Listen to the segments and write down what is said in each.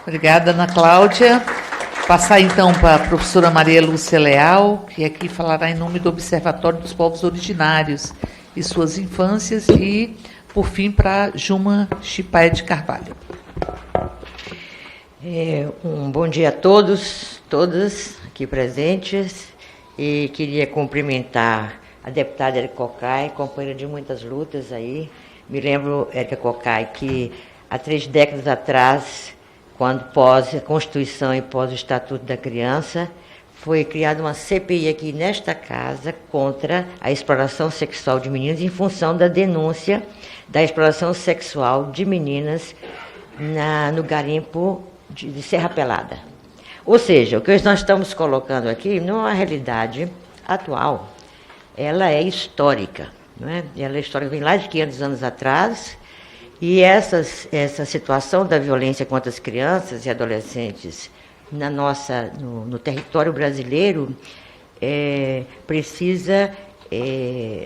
Obrigada, Ana Cláudia. Passar então para a professora Maria Lúcia Leal, que aqui falará em nome do Observatório dos Povos Originários e suas infâncias, e, por fim, para Juma Chipaé de Carvalho. Um bom dia a todos, todas aqui presentes, e queria cumprimentar a deputada Érica Cocai, companheira de muitas lutas aí. Me lembro, Érica Cocai, que há 3 décadas atrás, quando pós a Constituição e pós o Estatuto da Criança, foi criada uma CPI aqui nesta casa contra a exploração sexual de meninas em função da denúncia da exploração sexual de meninas no garimpo de Serra Pelada. Ou seja, o que nós estamos colocando aqui não é uma realidade atual, ela é histórica, não é? Ela é histórica, vem lá de 500 anos atrás. E essa situação da violência contra as crianças e adolescentes no território brasileiro precisa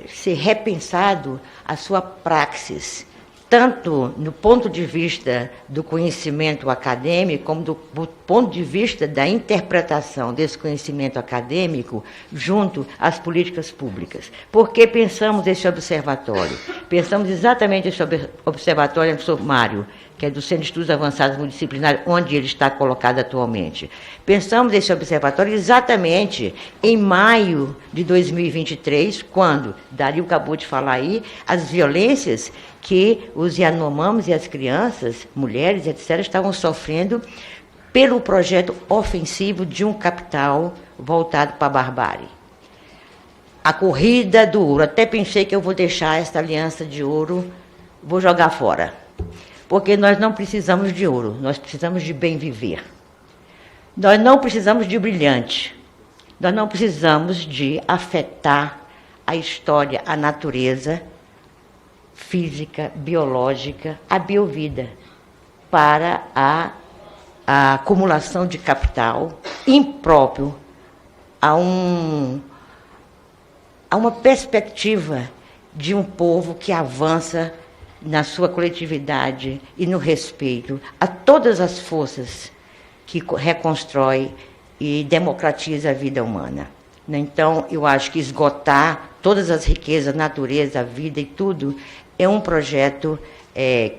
ser repensado a sua praxis, tanto no ponto de vista do conhecimento acadêmico, como do ponto de vista da interpretação desse conhecimento acadêmico junto às políticas públicas. Por que pensamos esse observatório? Pensamos exatamente esse observatório, professor Mário, que é do Centro de Estudos Avançados Multidisciplinares, onde ele está colocado atualmente. Pensamos esse observatório exatamente em maio de 2023, quando, Dario acabou de falar aí, as violências que os Yanomamos e as crianças, mulheres, etc., estavam sofrendo pelo projeto ofensivo de um capital voltado para a barbárie. A corrida do ouro. Até pensei que eu vou deixar esta aliança de ouro, vou jogar fora. Porque nós não precisamos de ouro, nós precisamos de bem viver. Nós não precisamos de brilhante, nós não precisamos de afetar a história, a natureza física, biológica, a biovida, para a acumulação de capital impróprio a uma perspectiva de um povo que avança na sua coletividade e no respeito a todas as forças que reconstrói e democratiza a vida humana. Então, eu acho que esgotar todas as riquezas, a natureza, a vida e tudo, é um projeto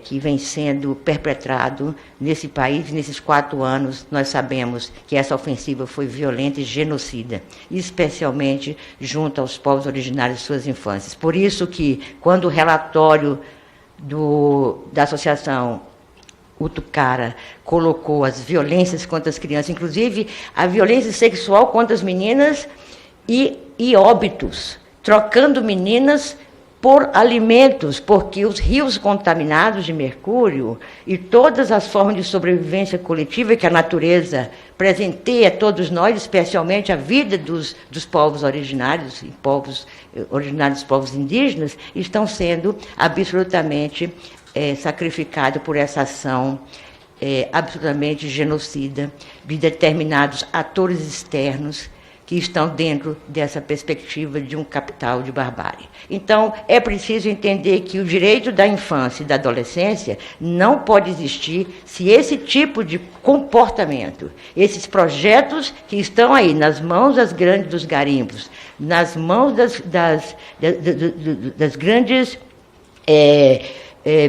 que vem sendo perpetrado nesse país. Nesses 4 anos, nós sabemos que essa ofensiva foi violenta e genocida, especialmente junto aos povos originários de suas infâncias. Por isso que, quando o relatório da Associação Utucara colocou as violências contra as crianças, inclusive a violência sexual contra as meninas e óbitos, trocando meninas por alimentos, porque os rios contaminados de mercúrio e todas as formas de sobrevivência coletiva que a natureza presenteia a todos nós, especialmente a vida dos povos originários, originários povos indígenas, estão sendo absolutamente sacrificados por essa ação absolutamente genocida de determinados atores externos que estão dentro dessa perspectiva de um capital de barbárie. Então, é preciso entender que o direito da infância e da adolescência não pode existir se esse tipo de comportamento, esses projetos que estão aí nas mãos dos garimpos, nas mãos das grandes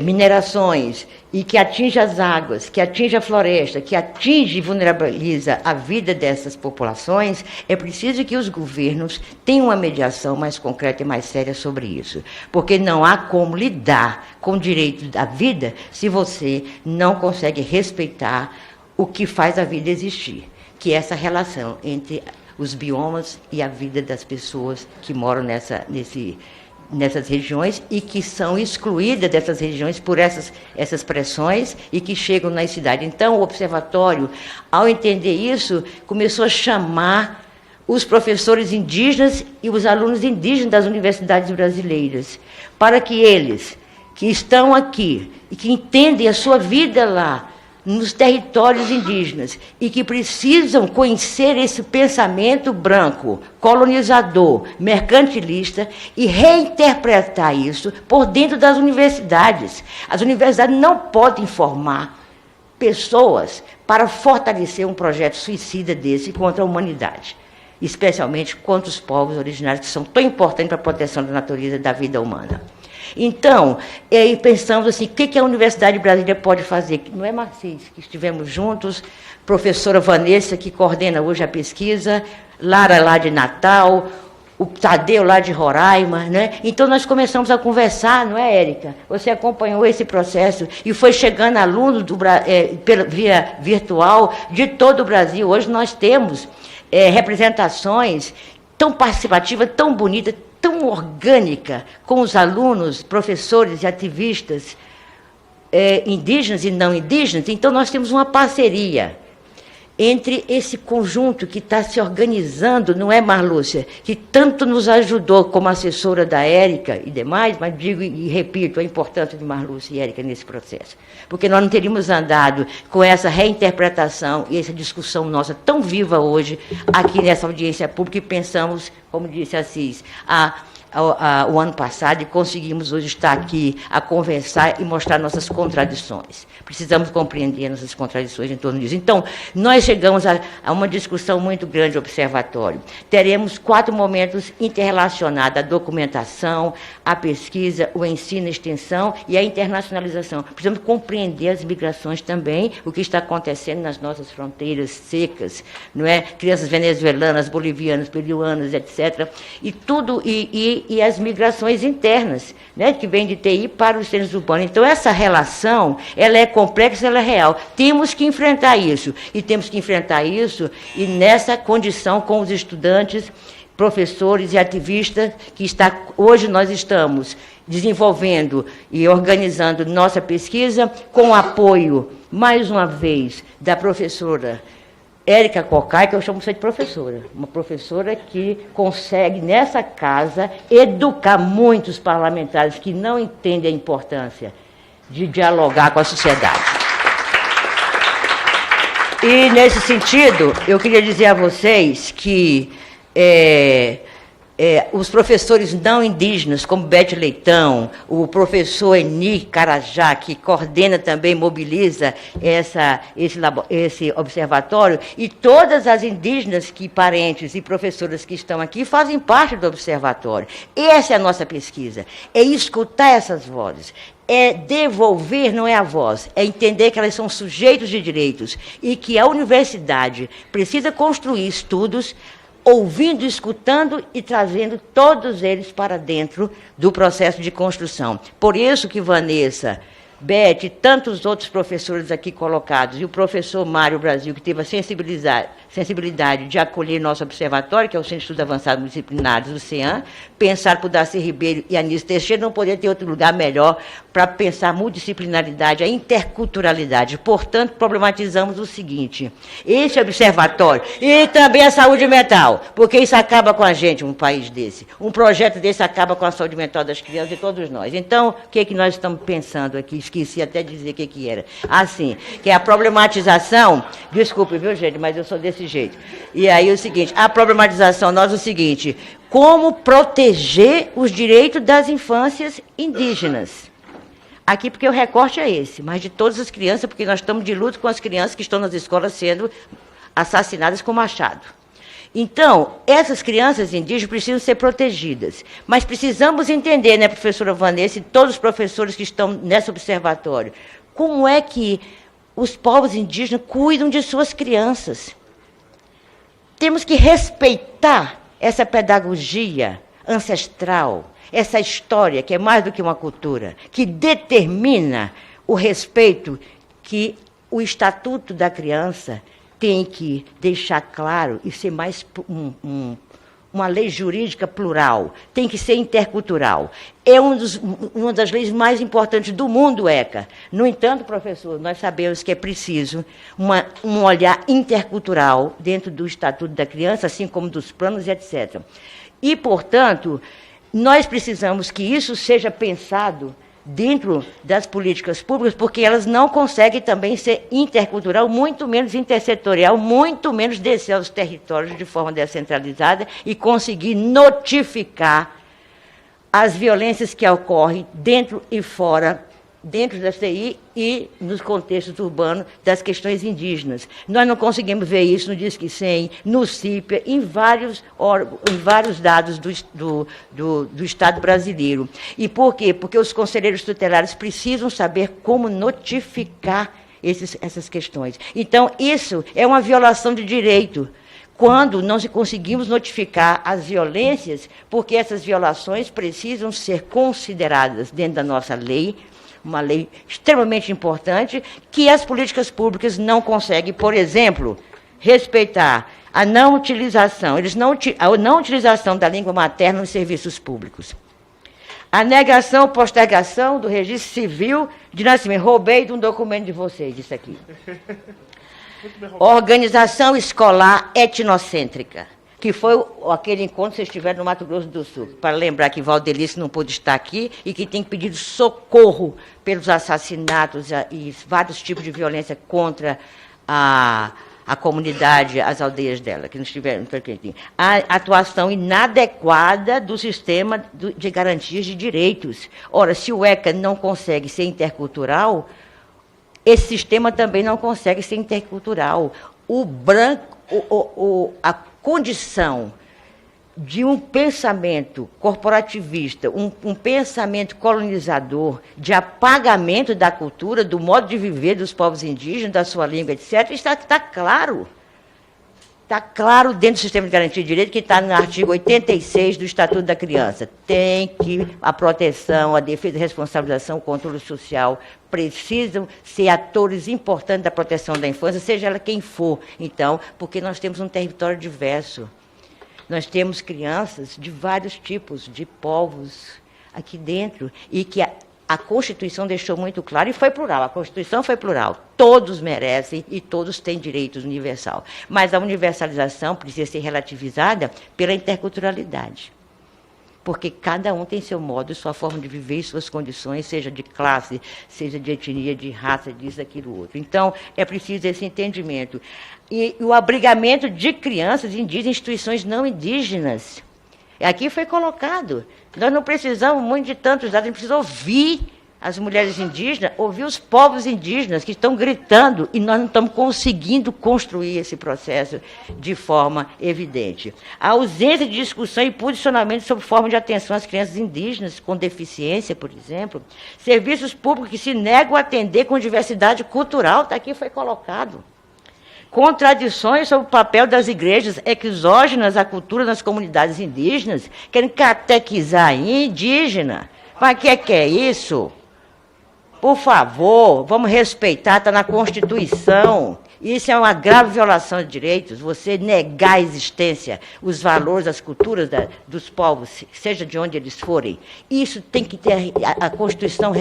minerações, e que atinge as águas, que atinge a floresta, que atinge e vulnerabiliza a vida dessas populações, é preciso que os governos tenham uma mediação mais concreta e mais séria sobre isso. Porque não há como lidar com o direito da vida se você não consegue respeitar o que faz a vida existir, que é essa relação entre os biomas e a vida das pessoas que moram nessas regiões e que são excluídas dessas regiões por essas pressões e que chegam nas cidades. Então, o observatório, ao entender isso, começou a chamar os professores indígenas e os alunos indígenas das universidades brasileiras, para que eles, que estão aqui e que entendem a sua vida lá, nos territórios indígenas, e que precisam conhecer esse pensamento branco, colonizador, mercantilista, e reinterpretar isso por dentro das universidades. As universidades não podem formar pessoas para fortalecer um projeto suicida desse contra a humanidade, especialmente contra os povos originários, que são tão importantes para a proteção da natureza e da vida humana. Então, aí pensamos assim, o que a Universidade de Brasília pode fazer? Não é, Marcis, que estivemos juntos, professora Vanessa, que coordena hoje a pesquisa, Lara lá de Natal, o Tadeu lá de Roraima, né? Então nós começamos a conversar, não é, Érica? Você acompanhou esse processo e foi chegando alunos via virtual de todo o Brasil. Hoje nós temos representações tão participativas, tão bonitas, tão orgânica, com os alunos, professores e ativistas indígenas e não indígenas. Então nós temos uma parceria entre esse conjunto que está se organizando, não é, Marlúcia? Que tanto nos ajudou como assessora da Érica e demais, mas digo e repito a importância de Marlúcia e Érica nesse processo. Porque nós não teríamos andado com essa reinterpretação e essa discussão nossa tão viva hoje, aqui nessa audiência pública, e pensamos, como disse Assis, o ano passado, e conseguimos hoje estar aqui a conversar e mostrar nossas contradições. Precisamos compreender nossas contradições em torno disso. Então, nós chegamos a uma discussão muito grande do observatório. Teremos 4 momentos interrelacionados: a documentação, a pesquisa, o ensino, a extensão e a internacionalização. Precisamos compreender as migrações também, o que está acontecendo nas nossas fronteiras secas, não é? Crianças venezuelanas, bolivianas, peruanas, etc. E tudo, e as migrações internas, né, que vêm de TI para os centros urbanos. Então, essa relação, ela é complexa, ela é real. Temos que enfrentar isso, e nessa condição com os estudantes, professores e ativistas, que hoje nós estamos desenvolvendo e organizando nossa pesquisa, com o apoio, mais uma vez, da professora Érica Cocai, que eu chamo você de professora, uma professora que consegue, nessa casa, educar muitos parlamentares que não entendem a importância de dialogar com a sociedade. E, nesse sentido, eu queria dizer a vocês que os professores não indígenas, como Bete Leitão, o professor Eni Carajá, que coordena também, mobiliza esse observatório, e todas as indígenas parentes e professoras que estão aqui fazem parte do observatório. Essa é a nossa pesquisa, é escutar essas vozes, é devolver, não é a voz, é entender que elas são sujeitos de direitos e que a universidade precisa construir estudos ouvindo, escutando e trazendo todos eles para dentro do processo de construção. Por isso que Vanessa, Beth e tantos outros professores aqui colocados, e o professor Mário Brasil, que teve a sensibilidade de acolher nosso observatório, que é o Centro de Estudos Avançados Multidisciplinares, o CEAM, pensar por Darcy Ribeiro e Anísio Teixeira, não poderia ter outro lugar melhor para pensar a multidisciplinaridade, a interculturalidade. Portanto, problematizamos o seguinte: esse observatório, e também a saúde mental, porque isso acaba com a gente, um país desse. Um projeto desse acaba com a saúde mental das crianças e todos nós. Então, o que é que nós estamos pensando aqui? Esqueci até de dizer o que era. Assim, que é a problematização, desculpe, viu, gente, mas eu sou desse jeito. E aí o seguinte, a problematização nós o seguinte: como proteger os direitos das infâncias indígenas? Aqui, porque o recorte é esse, mas de todas as crianças, porque nós estamos de luto com as crianças que estão nas escolas sendo assassinadas com machado. Então, essas crianças indígenas precisam ser protegidas. Mas precisamos entender, né, professora Vanessa, e todos os professores que estão nesse observatório, como é que os povos indígenas cuidam de suas crianças. Temos que respeitar essa pedagogia ancestral, essa história, que é mais do que uma cultura, que determina o respeito que o Estatuto da Criança tem que deixar claro e ser mais uma lei jurídica plural, tem que ser intercultural. É uma das leis mais importantes do mundo, ECA. No entanto, professor, nós sabemos que é preciso um olhar intercultural dentro do Estatuto da Criança, assim como dos planos, etc. E, portanto, nós precisamos que isso seja pensado dentro das políticas públicas, porque elas não conseguem também ser intercultural, muito menos intersetorial, muito menos descer aos territórios de forma descentralizada e conseguir notificar as violências que ocorrem dentro e fora dentro da CI e nos contextos urbanos das questões indígenas. Nós não conseguimos ver isso no Disque 100, no CIPA, em vários dados do Estado brasileiro. E por quê? Porque os conselheiros tutelares precisam saber como notificar essas questões. Então, isso é uma violação de direito, quando não conseguimos notificar as violências, porque essas violações precisam ser consideradas dentro da nossa lei, uma lei extremamente importante, que as políticas públicas não conseguem, por exemplo, respeitar a não utilização, a não utilização da língua materna nos serviços públicos. A negação, postergação do registro civil de nascimento. Roubei de um documento de vocês, isso aqui. Organização escolar etnocêntrica, que foi aquele encontro que vocês tiveram no Mato Grosso do Sul, para lembrar que Valdelice não pôde estar aqui e que tem pedido socorro pelos assassinatos e vários tipos de violência contra a comunidade, as aldeias dela, que não estiveram. A atuação inadequada do sistema de garantias de direitos. Ora, se o ECA não consegue ser intercultural, esse sistema também não consegue ser intercultural. A condição de um pensamento corporativista, um pensamento colonizador, de apagamento da cultura, do modo de viver dos povos indígenas, da sua língua, etc., está claro. Está claro dentro do sistema de garantia de direito, que está no artigo 86 do Estatuto da Criança. Tem que a proteção, a defesa, a responsabilização, o controle social precisam ser atores importantes da proteção da infância, seja ela quem for. Então, porque nós temos um território diverso. Nós temos crianças de vários tipos, de povos aqui dentro, e que a Constituição deixou muito claro, e foi plural, a Constituição foi plural. Todos merecem e todos têm direitos universal. Mas a universalização precisa ser relativizada pela interculturalidade. Porque cada um tem seu modo, sua forma de viver e suas condições, seja de classe, seja de etnia, de raça, disso, aquilo, outro. Então, é preciso esse entendimento. E o abrigamento de crianças indígenas em instituições não indígenas. Aqui foi colocado. Nós não precisamos muito de tantos dados, a gente precisa ouvir as mulheres indígenas, ouvir os povos indígenas que estão gritando, e nós não estamos conseguindo construir esse processo de forma evidente. A ausência de discussão e posicionamento sobre forma de atenção às crianças indígenas com deficiência, por exemplo. Serviços públicos que se negam a atender com diversidade cultural, está aqui, foi colocado. Contradições sobre o papel das igrejas exógenas à cultura nas comunidades indígenas, querem catequizar a indígena. Mas o que é isso? Por favor, vamos respeitar, está na Constituição. Isso é uma grave violação de direitos, você negar a existência, os valores, as culturas dos povos, seja de onde eles forem. Isso tem que ter, a Constituição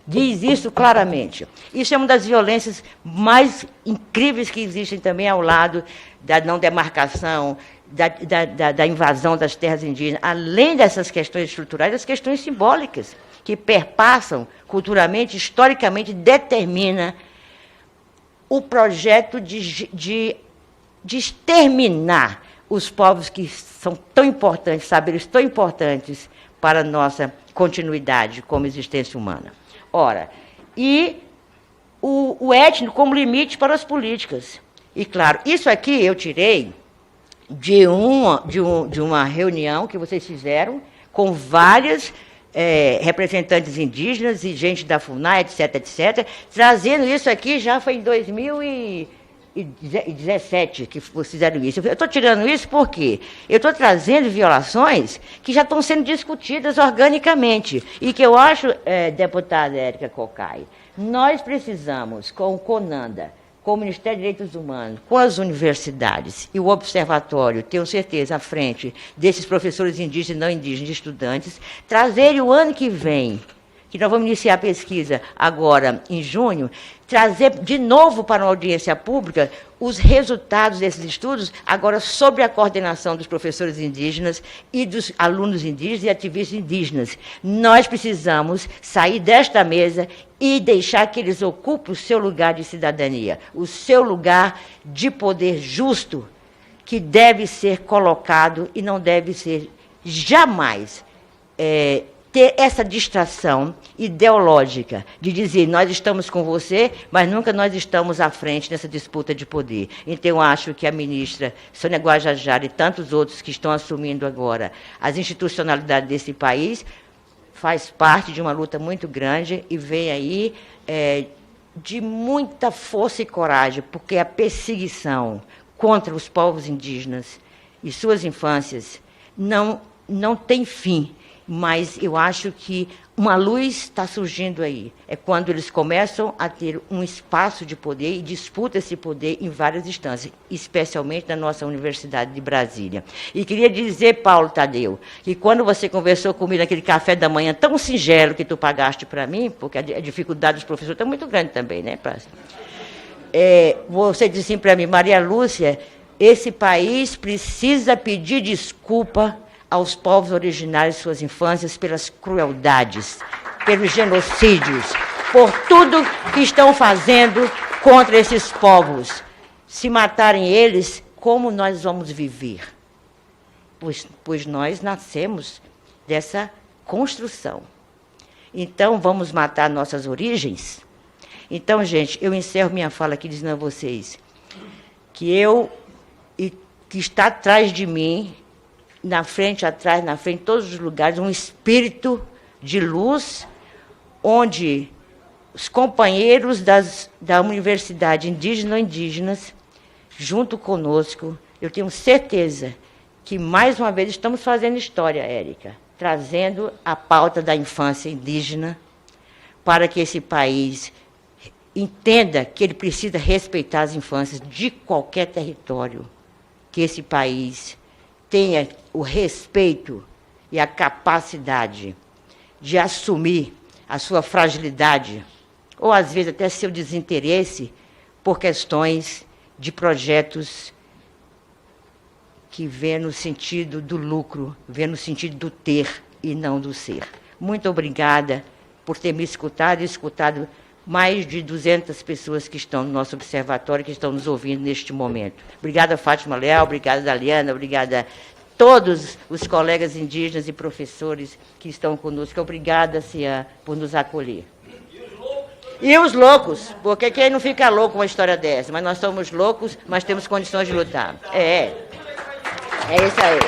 diz isso claramente. Isso é uma das violências mais incríveis que existem também ao lado da não demarcação, da invasão das terras indígenas, além dessas questões estruturais, as questões simbólicas, que perpassam culturalmente, historicamente, determina o projeto de exterminar os povos que são tão importantes, saberes tão importantes para a nossa continuidade como existência humana. Ora, e o étnico como limite para as políticas. E, claro, isso aqui eu tirei de uma reunião que vocês fizeram com várias representantes indígenas e gente da FUNAI, etc., etc., trazendo isso aqui, já foi em 2017 que fizeram isso. Eu estou tirando isso porque eu estou trazendo violações que já estão sendo discutidas organicamente e que eu acho, deputada Érica Cocai, nós precisamos, com o CONANDA, com o Ministério de Direitos Humanos, com as universidades e o observatório, tenho certeza, à frente desses professores indígenas e não indígenas, estudantes, trazerem o ano que vem, que nós vamos iniciar a pesquisa agora em junho, trazer de novo para uma audiência pública os resultados desses estudos, agora sob a coordenação dos professores indígenas e dos alunos indígenas e ativistas indígenas. Nós precisamos sair desta mesa e deixar que eles ocupem o seu lugar de cidadania, o seu lugar de poder justo, que deve ser colocado e não deve ser jamais ter essa distração ideológica de dizer nós estamos com você, mas nunca nós estamos à frente nessa disputa de poder. Então, eu acho que a ministra Sônia Guajajara e tantos outros que estão assumindo agora as institucionalidades desse país faz parte de uma luta muito grande e vem aí de muita força e coragem, porque a perseguição contra os povos indígenas e suas infâncias não tem fim. Mas eu acho que uma luz está surgindo aí. É quando eles começam a ter um espaço de poder e disputam esse poder em várias instâncias, especialmente na nossa Universidade de Brasília. E queria dizer, Paulo Tadeu, que quando você conversou comigo naquele café da manhã tão singelo que tu pagaste para mim, porque a dificuldade dos professores está muito grande também, né, Praça? Você disse assim para mim, Maria Lúcia, esse país precisa pedir desculpa aos povos originários de suas infâncias pelas crueldades, pelos genocídios, por tudo que estão fazendo contra esses povos. Se matarem eles, como nós vamos viver? Pois nós nascemos dessa construção. Então, vamos matar nossas origens? Então, gente, eu encerro minha fala aqui dizendo a vocês que que está atrás de mim, na frente, atrás, na frente, em todos os lugares, um espírito de luz, onde os companheiros da Universidade Indígena ou Indígenas, junto conosco, eu tenho certeza que, mais uma vez, estamos fazendo história, Érica, trazendo a pauta da infância indígena para que esse país entenda que ele precisa respeitar as infâncias de qualquer território, que esse país tenha o respeito e a capacidade de assumir a sua fragilidade, ou às vezes até seu desinteresse, por questões de projetos que vê no sentido do lucro, vê no sentido do ter e não do ser. Muito obrigada por ter me escutado e escutado mais de 200 pessoas que estão no nosso observatório, que estão nos ouvindo neste momento. Obrigada, Fátima Leal, obrigada, Daliana, obrigada a todos os colegas indígenas e professores que estão conosco. Obrigada, Cian, por nos acolher. E os loucos, porque quem não fica louco com uma história dessa? Mas nós somos loucos, mas temos condições de lutar. É isso aí.